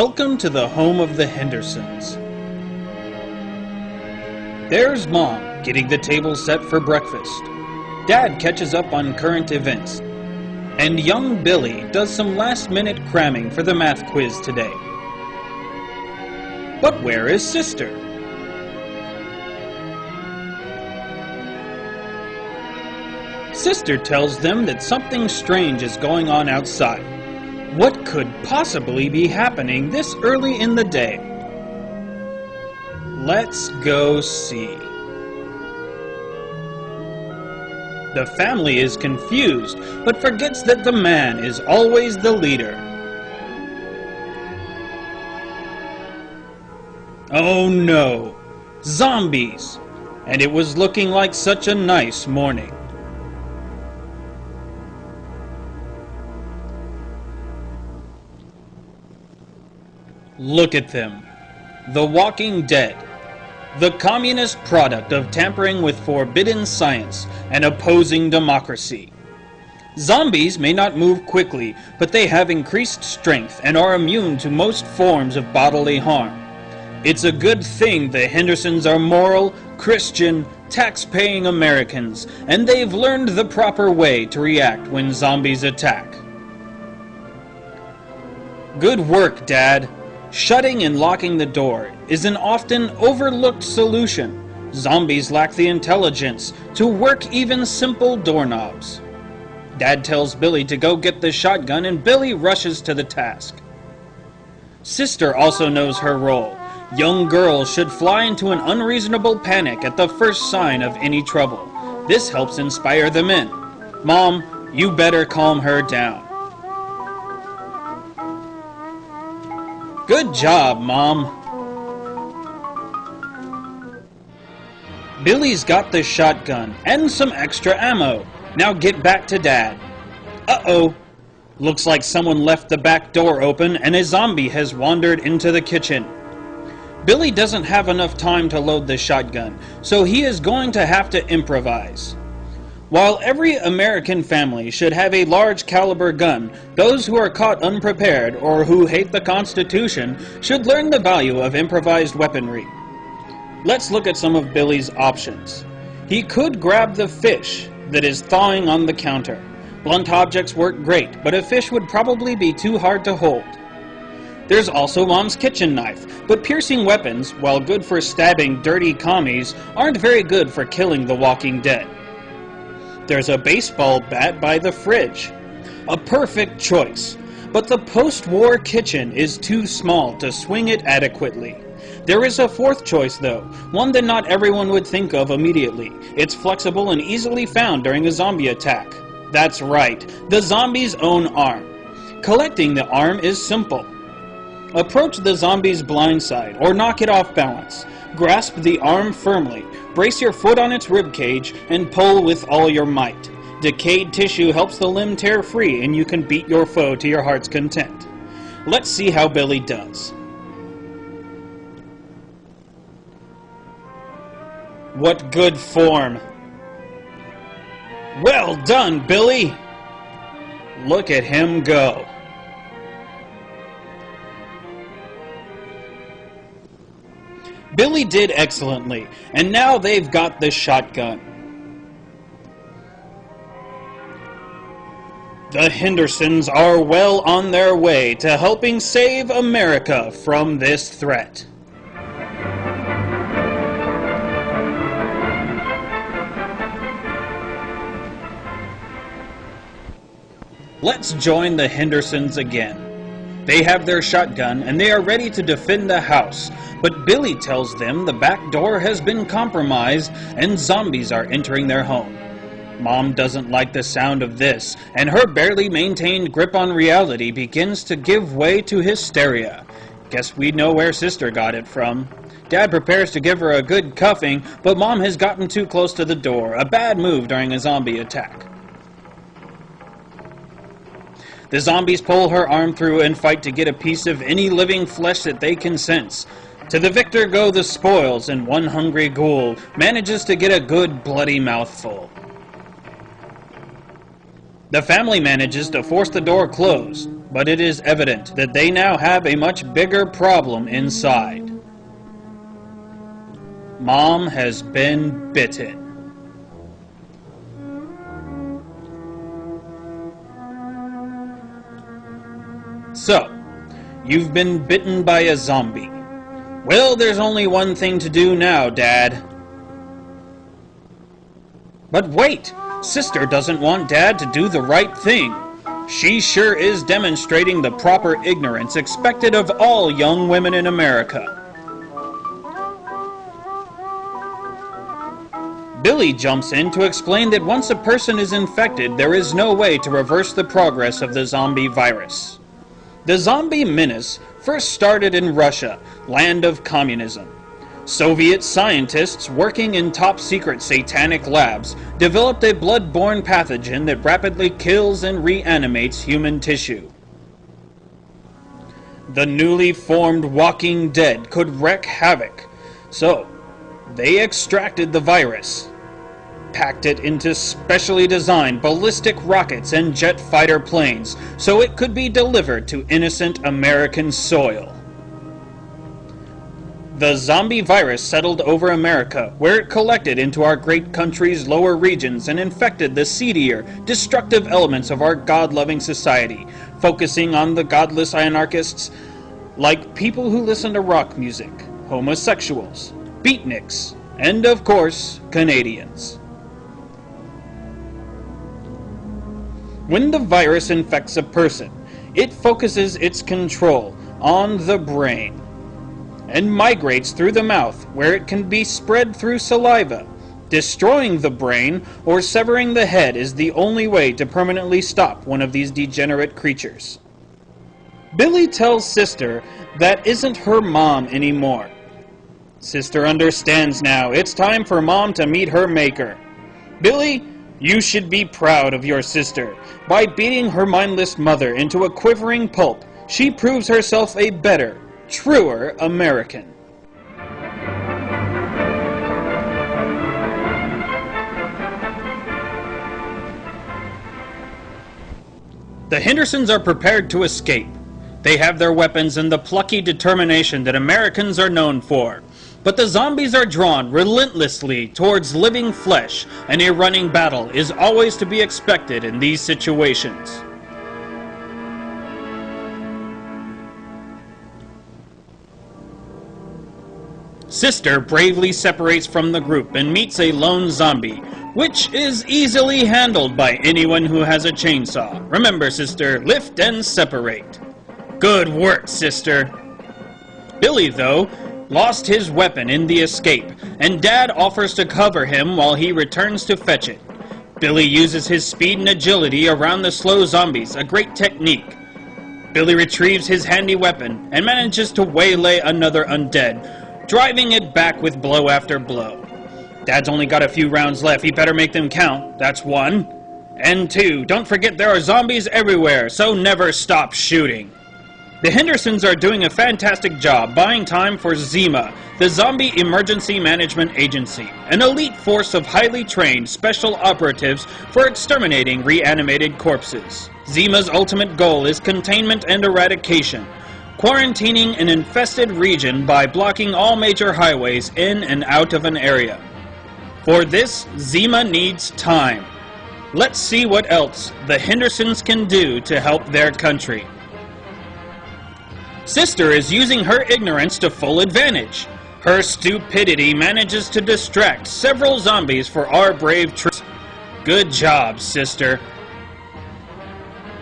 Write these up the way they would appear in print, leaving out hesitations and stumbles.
Welcome to the home of the Hendersons. There's Mom, getting the table set for breakfast. Dad catches up on current events. And young Billy does some last-minute cramming for the math quiz today. But where is Sister? Sister tells them that something strange is going on outside. What could possibly be happening this early in the day? Let's go see. The family is confused, but forgets that the man is always the leader. Oh no! Zombies! And it was looking like such a nice morning. Look at them. The Walking Dead. The communist product of tampering with forbidden science and opposing democracy. Zombies may not move quickly, but they have increased strength and are immune to most forms of bodily harm. It's a good thing the Hendersons are moral, Christian, tax-paying Americans, and they've learned the proper way to react when zombies attack. Good work, Dad. Shutting and locking the door is an often overlooked solution. Zombies lack the intelligence to work even simple doorknobs. Dad tells Billy to go get the shotgun and Billy rushes to the task. Sister also knows her role. Young girls should fly into an unreasonable panic at the first sign of any trouble. This helps inspire the men. Mom, you better calm her down. Good job, Mom. Billy's got the shotgun and some extra ammo. Now get back to Dad. Uh-oh. Looks like someone left the back door open and a zombie has wandered into the kitchen. Billy doesn't have enough time to load the shotgun, so he is going to have to improvise. While every American family should have a large caliber gun, those who are caught unprepared or who hate the Constitution should learn the value of improvised weaponry. Let's look at some of Billy's options. He could grab the fish that is thawing on the counter. Blunt objects work great, but a fish would probably be too hard to hold. There's also Mom's kitchen knife, but piercing weapons, while good for stabbing dirty commies, aren't very good for killing the Walking Dead. There's a baseball bat by the fridge. A perfect choice, but the post-war kitchen is too small to swing it adequately. There is a fourth choice though, one that not everyone would think of immediately. It's flexible and easily found during a zombie attack. That's right, the zombie's own arm. Collecting the arm is simple. Approach the zombie's blind side or knock it off balance. Grasp the arm firmly, brace your foot on its ribcage, and pull with all your might. Decayed tissue helps the limb tear free and you can beat your foe to your heart's content. Let's see how Billy does. What good form! Well done, Billy! Look at him go. Billy did excellently, and now they've got the shotgun. The Hendersons are well on their way to helping save America from this threat. Let's join the Hendersons again. They have their shotgun and they are ready to defend the house, but Billy tells them the back door has been compromised and zombies are entering their home. Mom doesn't like the sound of this, and her barely maintained grip on reality begins to give way to hysteria. Guess we know where Sister got it from. Dad prepares to give her a good cuffing, but Mom has gotten too close to the door, a bad move during a zombie attack. The zombies pull her arm through and fight to get a piece of any living flesh that they can sense. To the victor go the spoils, and one hungry ghoul manages to get a good bloody mouthful. The family manages to force the door closed. but it is evident that they now have a much bigger problem inside. Mom has been bitten. So, you've been bitten by a zombie. Well, there's only one thing to do now, Dad. But wait! Sister doesn't want Dad to do the right thing. She sure is demonstrating the proper ignorance expected of all young women in America. Billy jumps in to explain that once a person is infected, there is no way to reverse the progress of the zombie virus. The zombie menace first started in Russia, land of communism. Soviet scientists working in top-secret satanic labs developed a blood-borne pathogen that rapidly kills and reanimates human tissue. The newly formed Walking Dead could wreak havoc, so they extracted the virus, packed it into specially designed ballistic rockets and jet fighter planes so it could be delivered to innocent American soil. The zombie virus settled over America, where it collected into our great country's lower regions and infected the seedier, destructive elements of our God-loving society, focusing on the godless anarchists like people who listen to rock music, homosexuals, beatniks, and of course, Canadians. When the virus infects a person, it focuses its control on the brain and migrates through the mouth, where it can be spread through saliva. Destroying the brain or severing the head is the only way to permanently stop one of these degenerate creatures. Billy tells Sister that isn't her mom anymore. Sister understands now. It's time for Mom to meet her maker. Billy, you should be proud of your sister. By beating her mindless mother into a quivering pulp, she proves herself a better, truer American. The Hendersons are prepared to escape. They have their weapons and the plucky determination that Americans are known for. But the zombies are drawn relentlessly towards living flesh, and a running battle is always to be expected in these situations. Sister bravely separates from the group and meets a lone zombie, which is easily handled by anyone who has a chainsaw. Remember, Sister, lift and separate. Good work, Sister. Billy, though, lost his weapon in the escape, and Dad offers to cover him while he returns to fetch it. Billy uses his speed and agility around the slow zombies, a great technique. Billy retrieves his handy weapon and manages to waylay another undead, driving it back with blow after blow. Dad's only got a few rounds left. He better make them count. That's one. And two, don't forget there are zombies everywhere, so never stop shooting. The Hendersons are doing a fantastic job buying time for Zima, the Zombie Emergency Management Agency, an elite force of highly trained special operatives for exterminating reanimated corpses. Zima's ultimate goal is containment and eradication, quarantining an infested region by blocking all major highways in and out of an area. For this, Zima needs time. Let's see what else the Hendersons can do to help their country. Sister is using her ignorance to full advantage. Her stupidity manages to distract several zombies for our brave troops. Good job, Sister.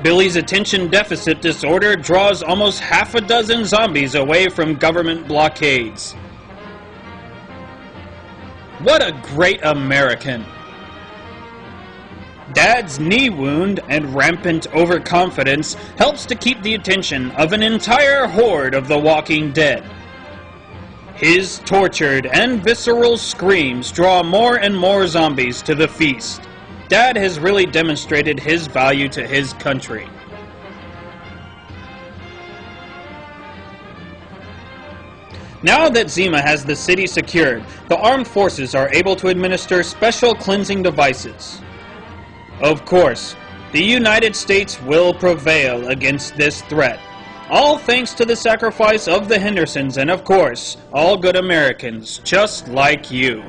Billy's attention deficit disorder draws almost half a dozen zombies away from government blockades. What a great American! Dad's knee wound and rampant overconfidence helps to keep the attention of an entire horde of the Walking Dead. His tortured and visceral screams draw more and more zombies to the feast. Dad has really demonstrated his value to his country. Now that Zima has the city secured, the armed forces are able to administer special cleansing devices. Of course, The United States will prevail against this threat. All thanks to the sacrifice of the Hendersons and, of course, all good Americans, just like you.